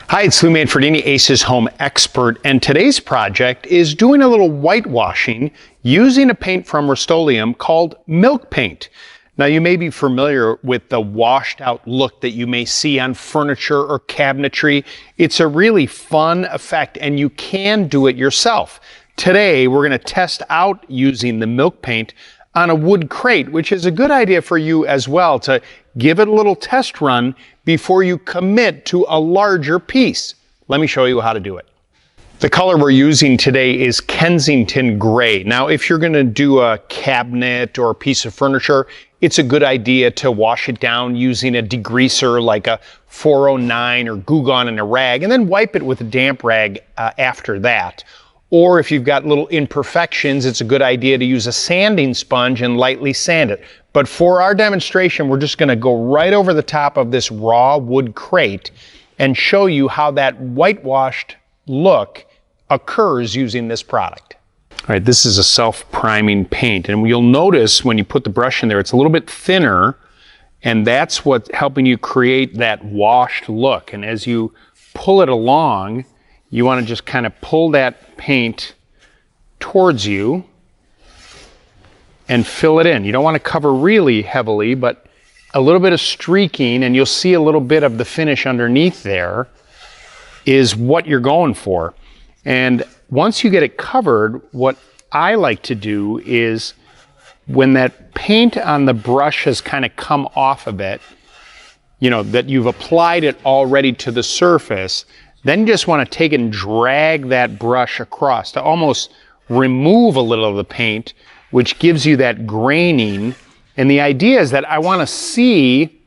Hi, it's Manfredini, Ace's home expert, and today's project is doing a little whitewashing using a paint from Rust-Oleum called milk paint. Now, you may be familiar with the washed out look that you may see on furniture or cabinetry. It's a really fun effect, and you can do it yourself. Today, we're going to test out using the milk paint on a wood crate, which is a good idea for you as well to give it a little test run before you commit to a larger piece. Let me show you how to do it. The color we're using today is Kensington Gray. Now, if you're going to do a cabinet or a piece of furniture, it's a good idea to wash it down using a degreaser like a 409 or Goo Gone and a rag, and then wipe it with a damp rag after that. Or if you've got little imperfections, it's a good idea to use a sanding sponge and lightly sand it. But for our demonstration, we're just going to go right over the top of this raw wood crate and show you how that whitewashed look occurs using this product. All right, this is a self-priming paint, and you'll notice when you put the brush in there, it's a little bit thinner, and that's what's helping you create that washed look. And as you pull it along, you want to just kind of pull that paint towards you and fill it in. You don't want to cover really heavily, but a little bit of streaking, and you'll see a little bit of the finish underneath there is what you're going for. And once you get it covered, what I like to do is when that paint on the brush has kind of come off of it, you know, that you've applied it already to the surface, then you just want to take and drag that brush across to almost remove a little of the paint, which gives you that graining. And the idea is that I want to see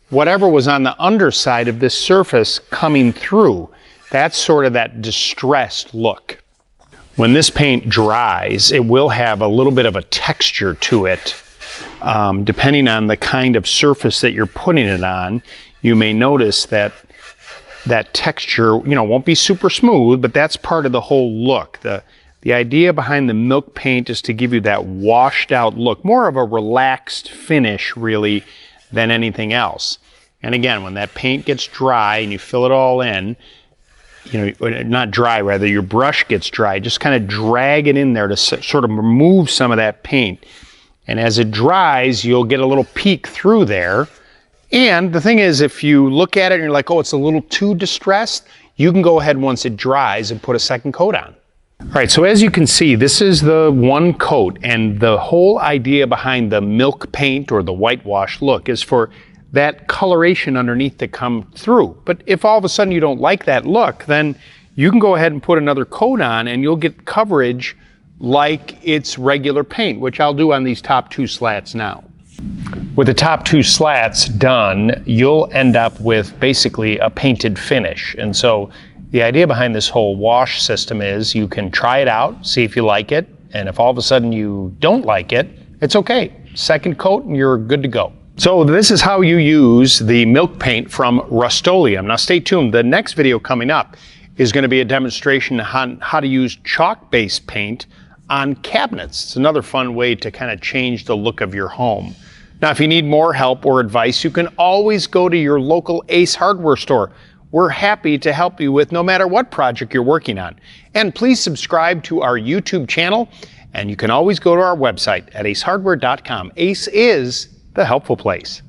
whatever was on the underside of this surface coming through. That's sort of that distressed look. When this paint dries, it will have a little bit of a texture to it. Depending on the kind of surface that you're putting it on, you may notice that that texture, you know, won't be super smooth, but that's part of the whole look. The idea behind the milk paint is to give you that washed out look, more of a relaxed finish really than anything else. And again, when that paint gets dry and you fill it all in, you know, not dry, rather your brush gets dry, just kind of drag it in there to sort of remove some of that paint. And as it dries, you'll get a little peek through there. And the thing is, if you look at it and you're like, oh, it's a little too distressed, you can go ahead once it dries and put a second coat on. All right, so as you can see, this is the one coat, and the whole idea behind the milk paint or the whitewash look is for that coloration underneath to come through. But if all of a sudden you don't like that look, then you can go ahead and put another coat on and you'll get coverage like it's regular paint, which I'll do on these top two slats now. With the top two slats done, you'll end up with basically a painted finish. And so the idea behind this whole wash system is you can try it out, see if you like it, and if all of a sudden you don't like it, it's okay. Second coat and you're good to go. So this is how you use the milk paint from Rust-Oleum. Now stay tuned, the next video coming up is going to be a demonstration on how to use chalk-based paint on cabinets. It's another fun way to kind of change the look of your home. Now, if you need more help or advice, you can always go to your local Ace hardware store. We're happy to help you with no matter what project you're working on. And please subscribe to our YouTube channel, and you can always go to our website at acehardware.com. Ace is the helpful place.